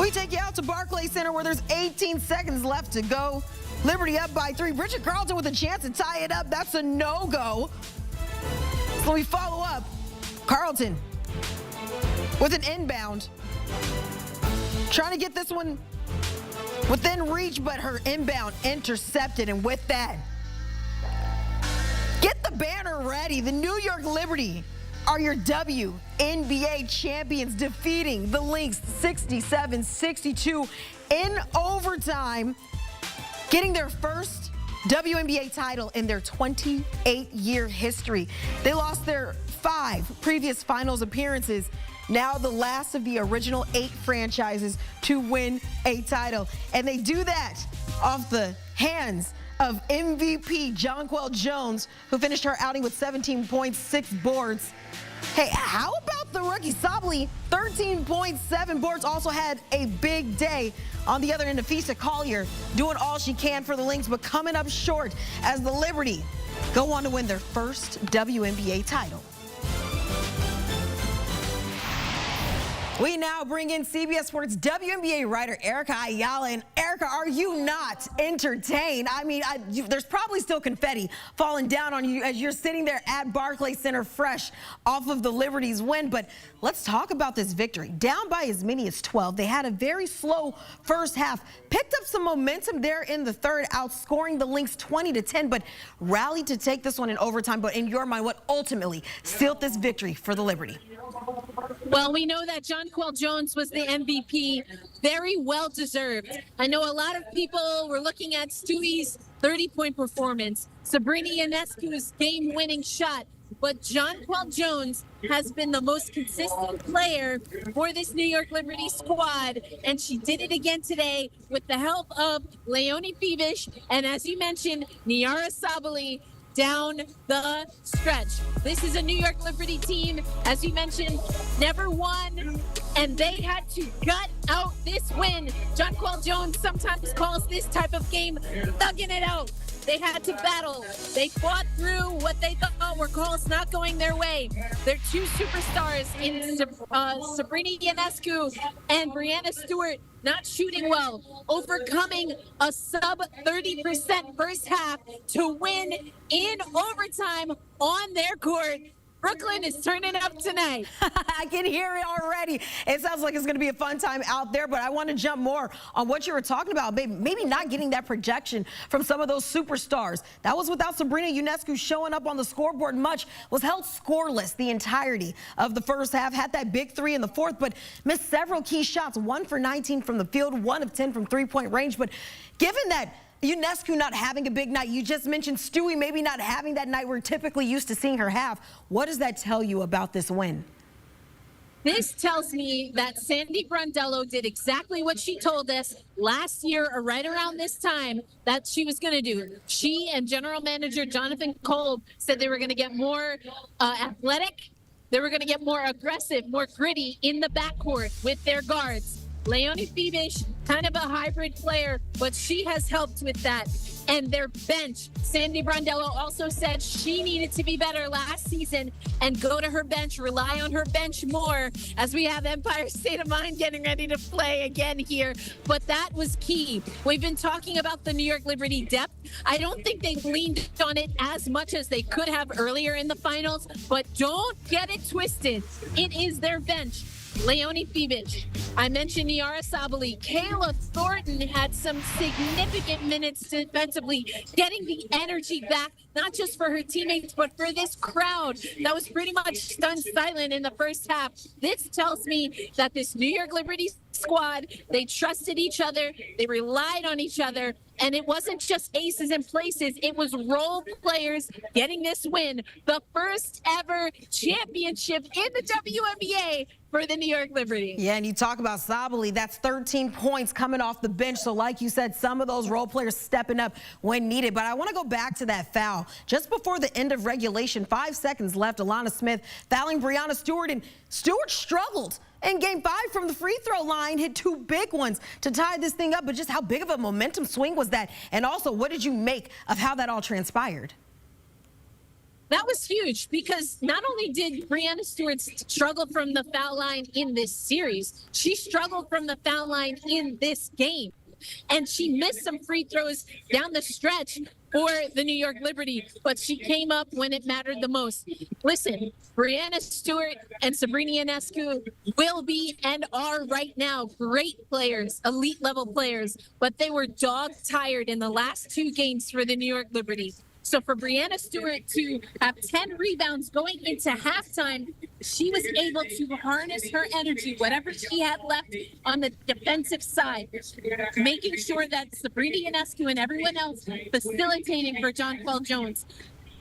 We take you out to Barclays Center where there's 18 seconds left to go. Liberty up by 3. Bridget Carlton with a chance to tie it up. That's a no-go. So we follow up. Carlton with an inbound. Trying to get this one within reach, but her inbound intercepted. And with that, get the banner ready. The New York Liberty are your WNBA champions, defeating the Lynx 67-62 in overtime, getting their first WNBA title in their 28-year history. They lost their 5 previous finals appearances, now the last of the original 8 franchises to win a title. And they do that off the hands of MVP Jonquel Jones, who finished her outing with 17 points, 6 boards. Hey, how about the rookie Sabally? 13.7 boards, also had a big day. On the other end, Afisa Collier doing all she can for the Lynx, but coming up short as the Liberty go on to win their first WNBA title. We now bring in CBS Sports WNBA writer Erica Ayala. And Erica, are you not entertained? I mean, there's probably still confetti falling down on you as you're sitting there at Barclays Center fresh off of the Liberty's win. But let's talk about this victory. Down by as many as 12. They had a very slow first half. Picked up some momentum there in the third, outscoring the Lynx 20-10, but rallied to take this one in overtime. But in your mind, what ultimately sealed this victory for the Liberty? Well, we know that Jonquel Jones was the MVP, very well deserved. I know a lot of people were looking at Stewie's 30-point performance, Sabrina Ionescu's game-winning shot, but Jonquel Jones has been the most consistent player for this New York Liberty squad, and she did it again today with the help of Leonie Fibish and, as you mentioned, Niara Sabally down the stretch. This is a New York Liberty team, as you mentioned, never won, and they had to gut out this win. Jonquel Jones sometimes calls this type of game thugging it out. They had to battle. They fought through what they thought were calls not going their way. Their 2 superstars in Sabrina Ionescu and Brianna Stewart not shooting well, overcoming a sub 30% first half to win in overtime on their court. Brooklyn is turning up tonight. I can hear it already. It sounds like it's going to be a fun time out there, but I want to jump more on what you were talking about. Maybe not getting that projection from some of those superstars. That was without Sabrina Ionescu showing up on the scoreboard much. Was held scoreless the entirety of the first half. Had that big 3 in the fourth, but missed several key shots. 1 for 19 from the field, 1 of 10 from 3-point range. But given that Ionescu not having a big night, you just mentioned Stewie maybe not having that night we're typically used to seeing her have. What does that tell you about this win? This tells me that Sandy Brondello did exactly what she told us last year or right around this time that she was going to do. She and general manager Jonathan Kolb said they were going to get more athletic. They were going to get more aggressive, more gritty in the backcourt with their guards. Leonie Fibish, kind of a hybrid player, but she has helped with that. And their bench, Sandy Brondello also said she needed to be better last season and go to her bench, rely on her bench more as we have Empire State of Mind getting ready to play again here. But that was key. We've been talking about the New York Liberty depth. I don't think they've leaned on it as much as they could have earlier in the finals, but don't get it twisted. It is their bench. Leonie Fibish. I mentioned Niara Sabally. Kayla Thornton had some significant minutes defensively, getting the energy back, not just for her teammates, but for this crowd that was pretty much stunned silent in the first half. This tells me that this New York Liberty squad, they trusted each other, they relied on each other, and it wasn't just aces and places, it was role players getting this win, the first ever championship in the WNBA for the New York Liberty. Yeah, and you talk about Sabally, that's 13 points coming off the bench. So like you said, some of those role players stepping up when needed. But I want to go back to that foul. Just before the end of regulation, 5 seconds left, Alana Smith fouling Brianna Stewart, and Stewart struggled in game 5 from the free throw line, hit 2 big ones to tie this thing up. But just how big of a momentum swing was that? And also, what did you make of how that all transpired? that was huge because not only did Breanna Stewart struggle from the foul line in this series, she struggled from the foul line in this game. And she missed some free throws down the stretch for the New York Liberty, but she came up when it mattered the most. Listen, Breanna Stewart and Sabrina Ionescu will be and are right now great players, elite level players, but they were dog tired in the last 2 games for the New York Liberty. So for Breanna Stewart to have 10 rebounds going into halftime, she was able to harness her energy, whatever she had left on the defensive side, making sure that Sabrina Ionescu and everyone else facilitating for Jonquel Jones.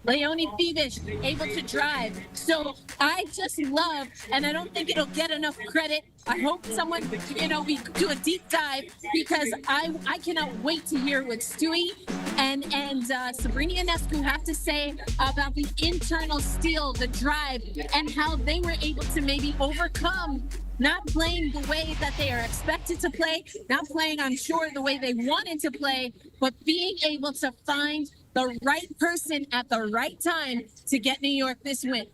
Leonie Fibish able to drive. So I just love, and I don't think it'll get enough credit. I hope someone, we do a deep dive because I cannot wait to hear what Stewie and Sabrina Ionescu have to say about the internal steal, the drive, and how they were able to maybe overcome not playing the way that they are expected to play, not playing, I'm sure, the way they wanted to play, but being able to find the right person at the right time to get New York this win.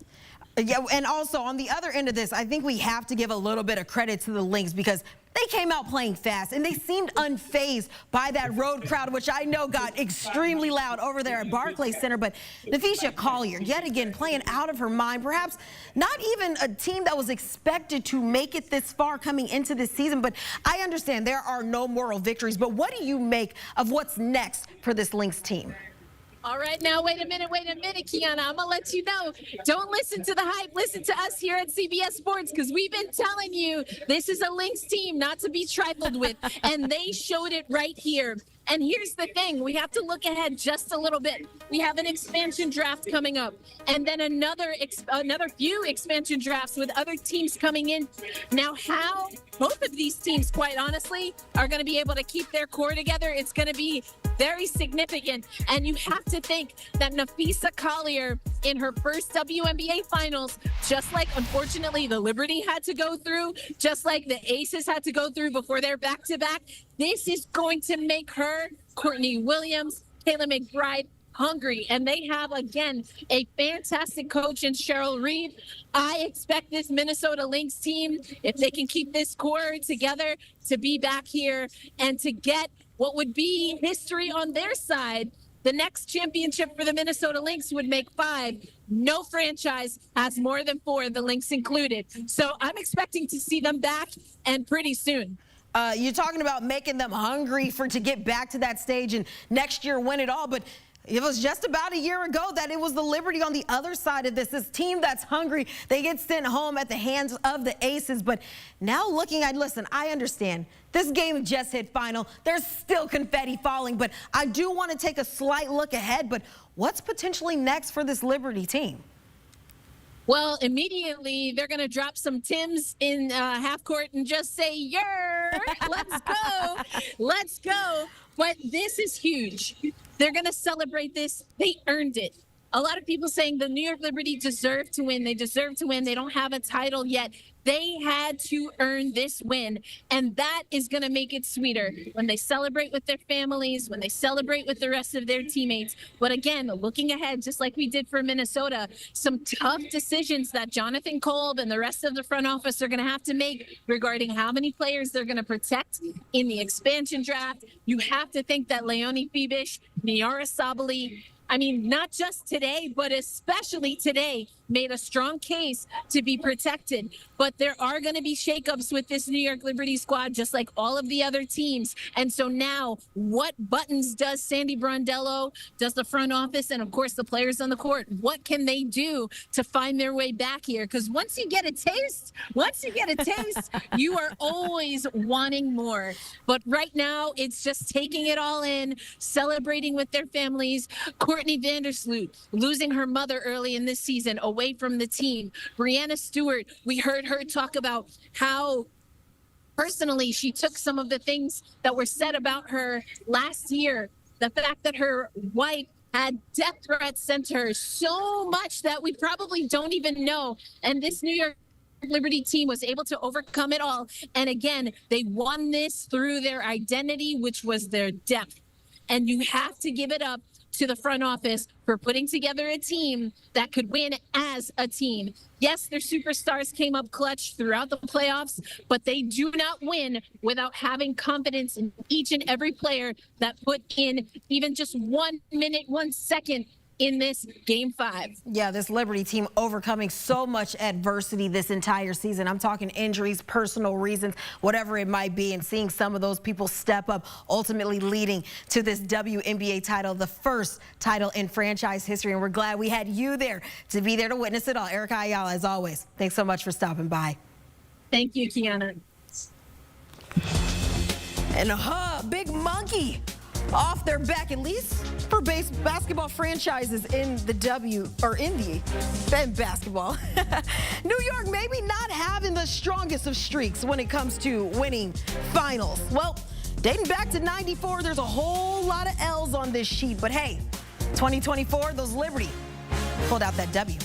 Yeah, and also on the other end of this, I think we have to give a little bit of credit to the Lynx because they came out playing fast and they seemed unfazed by that road crowd, which I know got extremely loud over there at Barclays Center. But Napheesa Collier, yet again, playing out of her mind, perhaps not even a team that was expected to make it this far coming into this season. But I understand there are no moral victories. But what do you make of what's next for this Lynx team? All right, now, wait a minute, Kiana. I'm going to let you know. Don't listen to the hype. Listen to us here at CBS Sports because we've been telling you this is a Lynx team not to be trifled with, and they showed it right here. And here's the thing. We have to look ahead just a little bit. We have an expansion draft coming up, and then another few expansion drafts with other teams coming in. Now, how both of these teams, quite honestly, are going to be able to keep their core together, it's going to be very significant. And you have to think that Napheesa Collier in her first WNBA Finals, just like, unfortunately, the Liberty had to go through, just like the Aces had to go through before their back-to-back, this is going to make her, Courtney Williams, Kayla McBride, hungry. And they have, again, a fantastic coach in Cheryl Reed. I expect this Minnesota Lynx team, if they can keep this core together, to be back here and to get what would be history on their side. The next championship for the Minnesota Lynx would make 5. No franchise has more than 4, the Lynx included. So I'm expecting to see them back, and pretty soon. You're talking about making them hungry to get back to that stage and next year win it all, but it was just about a year ago that it was the Liberty on the other side of this team that's hungry. They get sent home at the hands of the Aces. But now looking at, listen, I understand this game just hit final. There's still confetti falling, but I do want to take a slight look ahead. But what's potentially next for this Liberty team? Well, immediately they're going to drop some Tims in half court and just say, "Yer, let's go, let's go." But this is huge. They're going to celebrate this. They earned it. A lot of people saying the New York Liberty deserve to win. They deserve to win. They don't have a title yet. They had to earn this win, and that is going to make it sweeter when they celebrate with their families, when they celebrate with the rest of their teammates. But again, looking ahead, just like we did for Minnesota, some tough decisions that Jonathan Kolb and the rest of the front office are going to have to make regarding how many players they're going to protect in the expansion draft. You have to think that Leonie Fibish, Niara Sabally, not just today, but especially today, made a strong case to be protected. But there are going to be shakeups with this New York Liberty squad, just like all of the other teams. And so now, what buttons does Sandy Brondello, does the front office, and of course the players on the court, what can they do to find their way back here? Because once you get a taste, you are always wanting more. But right now, it's just taking it all in, celebrating with their families. Courtney Vandersloot losing her mother early in this season, away from the team. Breanna Stewart, we heard her talk about how personally she took some of the things that were said about her last year. The fact that her wife had death threats sent to her, so much that we probably don't even know. And this New York Liberty team was able to overcome it all. And again, they won this through their identity, which was their depth. And you have to give it up to the front office for putting together a team that could win as a team. Yes, their superstars came up clutch throughout the playoffs, but they do not win without having confidence in each and every player that put in even just 1 minute, 1 second in this Game 5. Yeah, this Liberty team overcoming so much adversity this entire season. I'm talking injuries, personal reasons, whatever it might be, and seeing some of those people step up, ultimately leading to this WNBA title, the first title in franchise history. And we're glad we had you there to be there to witness it all. Erica Ayala, as always, thanks so much for stopping by. Thank you, Kiana. And big monkey off their back, at least for basketball franchises in the basketball. New York maybe not having the strongest of streaks when it comes to winning finals. Well, dating back to '94, there's a whole lot of L's on this sheet, but hey, 2024, those Liberty pulled out that W.